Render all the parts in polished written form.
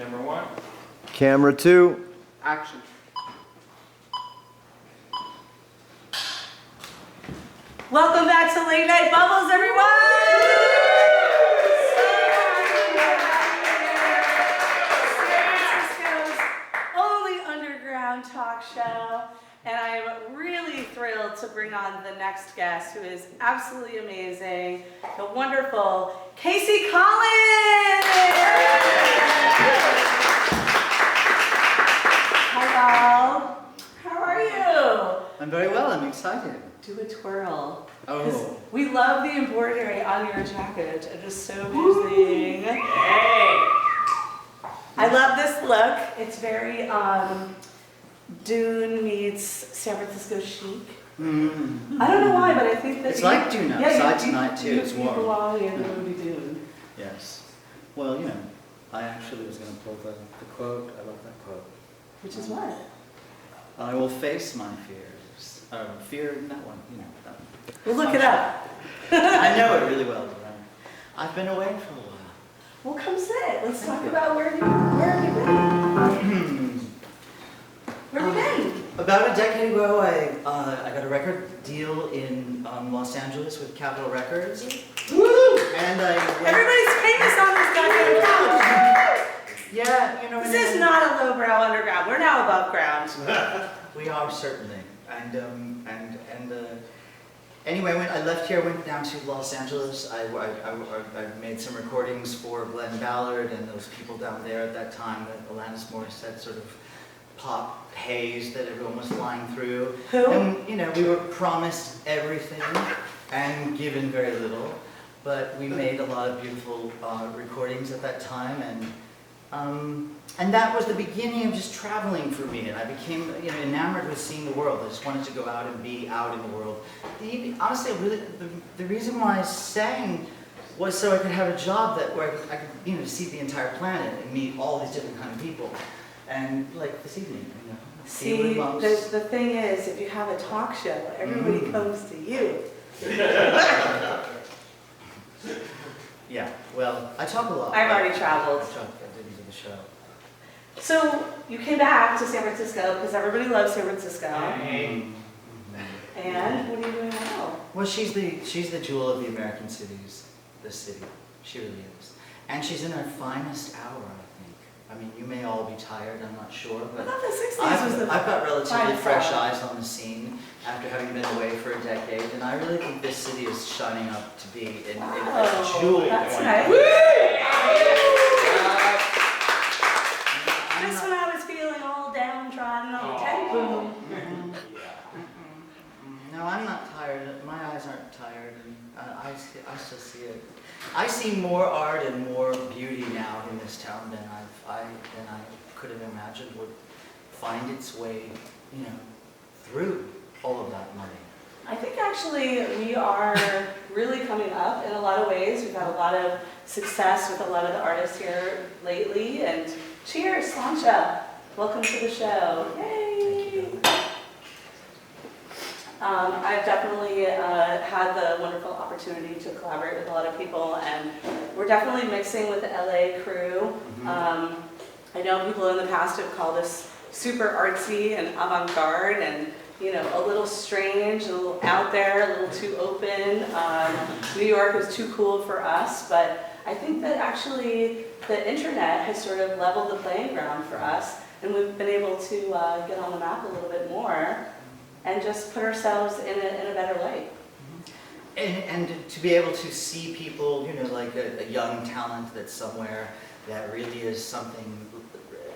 Camera one. Camera two. Action. Welcome back to Late Night Bubbles, everyone! San Francisco's only underground talk show. And I am really thrilled to bring on the next guest, who is absolutely amazing, the wonderful Casey Collins! Hi, Val. How are you? I'm very well, I'm excited. Do a twirl. Oh. We love the embroidery on your jacket. It is so amazing. I love this look. It's very Dune meets San Francisco chic. I don't know why, but I think that It's like Dune outside tonight too. It's warm. You belong in the movie Dune. Yes. Well, you know, I actually was going to pull the quote. I love that quote. Which is what? I will face my fears. Fear, that one, you know. That one. We'll look it up. I know it really well, but I've been away for a while. Well, come sit. Let's talk about where have you been? Where have you been? About a decade ago, I got a record deal in Los Angeles with Capitol Records. Woo! And Everybody's famous on this goddamn couch. Yeah, you know. This is not a lowbrow underground. We're now above ground. We are certainly. Anyway, when I left here, I went down to Los Angeles. I made some recordings for Glenn Ballard and those people down there at that time, the Alanis Morissette sort of pop haze that everyone was flying through. Who? And, you know, we were promised everything and given very little, but we made a lot of beautiful recordings at that time, and that was the beginning of just traveling for me, and I became, you know, enamored with seeing the world. I just wanted to go out and be out in the world. Honestly, really, the reason why I sang was so I could have a job where I could, you know, see the entire planet and meet all these different kind of people. And like this evening, you know. See, the thing is, if you have a talk show, everybody comes to you. Yeah, well, I talk a lot. I've already traveled. I didn't do the show. So you came back to San Francisco because everybody loves San Francisco. And what are you doing now? Well, she's the jewel of the American cities, this city. She really is. And she's in her finest hour, I think. I mean, you may all be tired, I'm not sure, but I thought the 60s was the I've got relatively finest fresh hour. eyes on the scene after having been away for a decade, and I really think this city is shining up to be in a jewel. That's nice. Just when I was feeling all downtrodden on the tent boom. No, I'm not tired. My eyes aren't tired, and I still see it. I see more art and more beauty now in this town than I could have imagined would find its way, you know, through all of that money. I think actually we are really coming up in a lot of ways. We've had a lot of success with a lot of the artists here lately, and cheers, Sancha. Welcome to the show. Yay! I've definitely had the wonderful opportunity to collaborate with a lot of people, and we're definitely mixing with the LA crew. I know people in the past have called us super artsy and avant-garde, and you know, a little strange, a little out there, a little too open. New York was too cool for us, but I think that actually the internet has sort of leveled the playing ground for us, and we've been able to get on the map a little bit more and just put ourselves in a better light. And to be able to see people, you know, like a young talent that's somewhere that really is something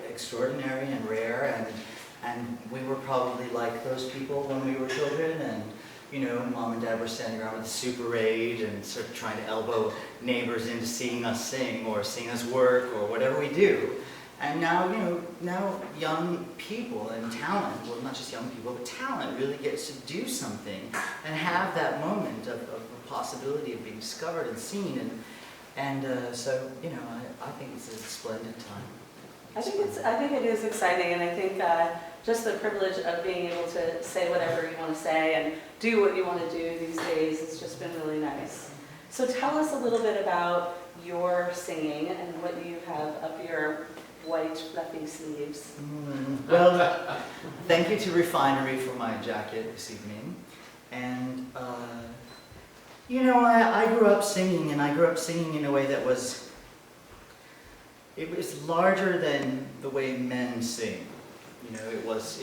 extraordinary and rare, and we were probably like those people when we were children, and you know, mom and dad were standing around with a Super 8 and sort of trying to elbow neighbors into seeing us sing or seeing us work or whatever we do. And now, you know, now young people and talent, well, not just young people, but talent really gets to do something and have that moment of the possibility of being discovered and seen. So, you know, I think it's a splendid time. I think it is exciting, and I think just the privilege of being able to say whatever you want to say and do what you want to do these days has just been really nice. So tell us a little bit about your singing and what you have up your white fluffy sleeves. Well, thank you to Refinery for my jacket this evening. And, you know, I grew up singing, and I grew up singing in a way that was, it was larger than the way men sing. You know, it was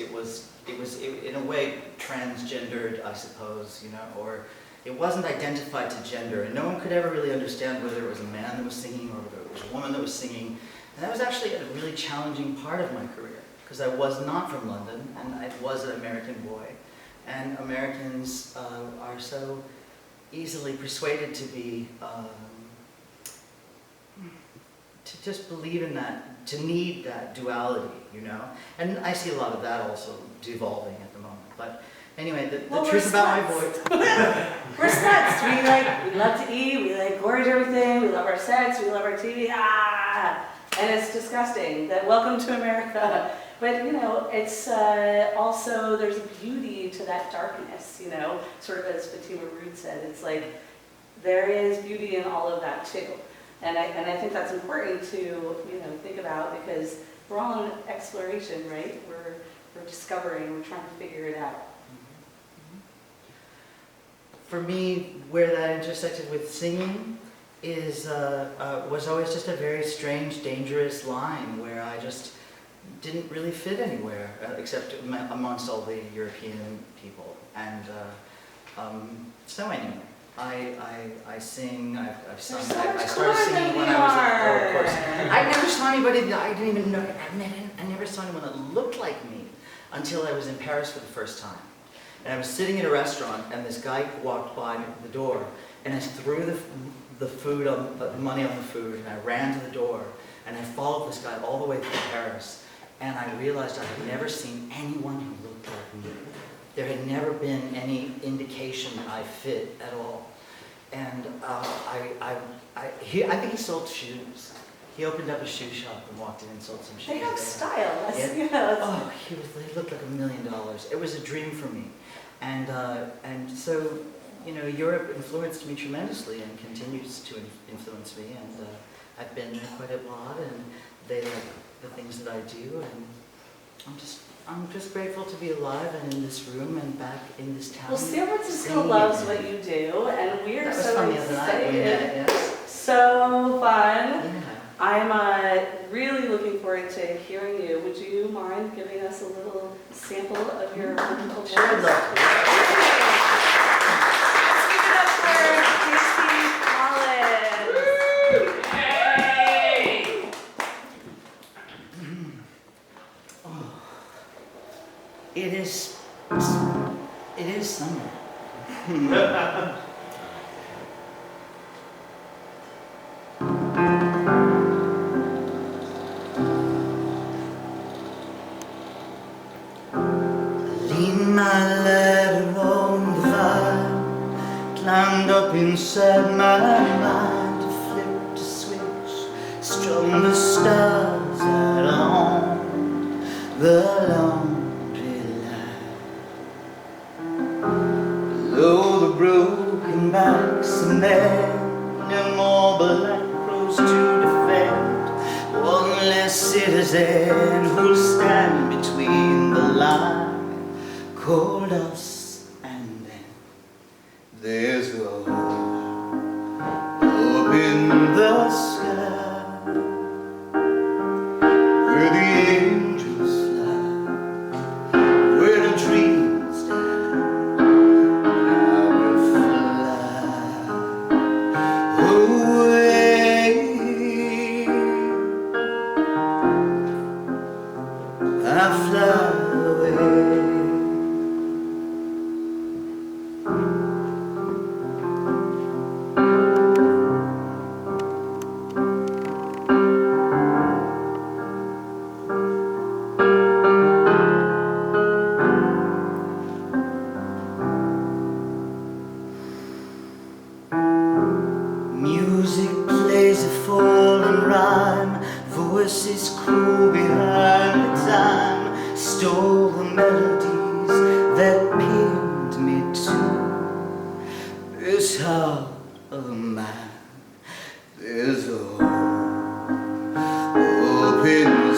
in a way transgendered, I suppose, you know, or it wasn't identified to gender, and no one could ever really understand whether it was a man that was singing or whether it was a woman that was singing. And that was actually a really challenging part of my career, because I was not from London, and I was an American boy. And Americans are so easily persuaded to be, to just believe in that, to need that duality, you know? And I see a lot of that also devolving at the moment. But anyway, the truth about my voice. We're sluts. We love to eat, we like gorge everything, we love our sex, we love our TV, and it's disgusting. That welcome to America. But you know, it's also, there's a beauty to that darkness, you know, sort of as Fatima Rood said, it's like, there is beauty in all of that too. And I think that's important to, you know, think about, because we're all in exploration, right? We're discovering, we're trying to figure it out. For me, where that intersected with singing is, was always just a very strange, dangerous line where I just didn't really fit anywhere, except amongst all the European people. And so anyway, I sing, I've sung, I started singing when I was, oh, of course. I never saw anybody that I didn't even know, I never saw anyone that looked like me until I was in Paris for the first time. And I was sitting in a restaurant, and this guy walked by the door, and I threw the food on the money on the food, and I ran to the door, and I followed this guy all the way through Paris, and I realized I had never seen anyone who looked like me. There had never been any indication that I fit at all. And I think he sold shoes. He opened up a shoe shop and walked in and sold some shoes. They have style. That's, Yeah. you know, Oh, he looked like $1 million. It was a dream for me. And so, you know, Europe influenced me tremendously and continues to influence me. And I've been there quite a lot, and they like the things that I do. And I'm just grateful to be alive and in this room and back in this town. well, San Francisco loves what you do, and we are That was so fun the other night. We met, excited. yes. So fun. Yeah. I'm really looking forward to hearing you. Would you mind giving us a little sample of your wonderful voice? Sure, I'd love to. Let's give it up for Casey Collins. Yay! It is summer. Lean my ladder on the vine, climbed up inside my mind, flipped a switch, strung the stars out on the laundry line. Below the broken backs of men and more black crows to defend, one less citizen who'll stand between the line called us, and then there's a hole up in the sky where the angels fly, where the dreams die. I will fly away. I fly away. Music plays a falling rhyme, voices cool behind the time, stole the melodies that pinned me to this heart of mine. There's a hole up in the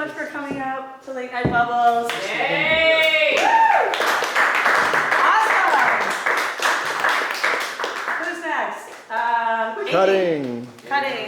much for coming out to Late Night Bubbles. Yay! Awesome! Who's next? Amy. Cutting. Cutting.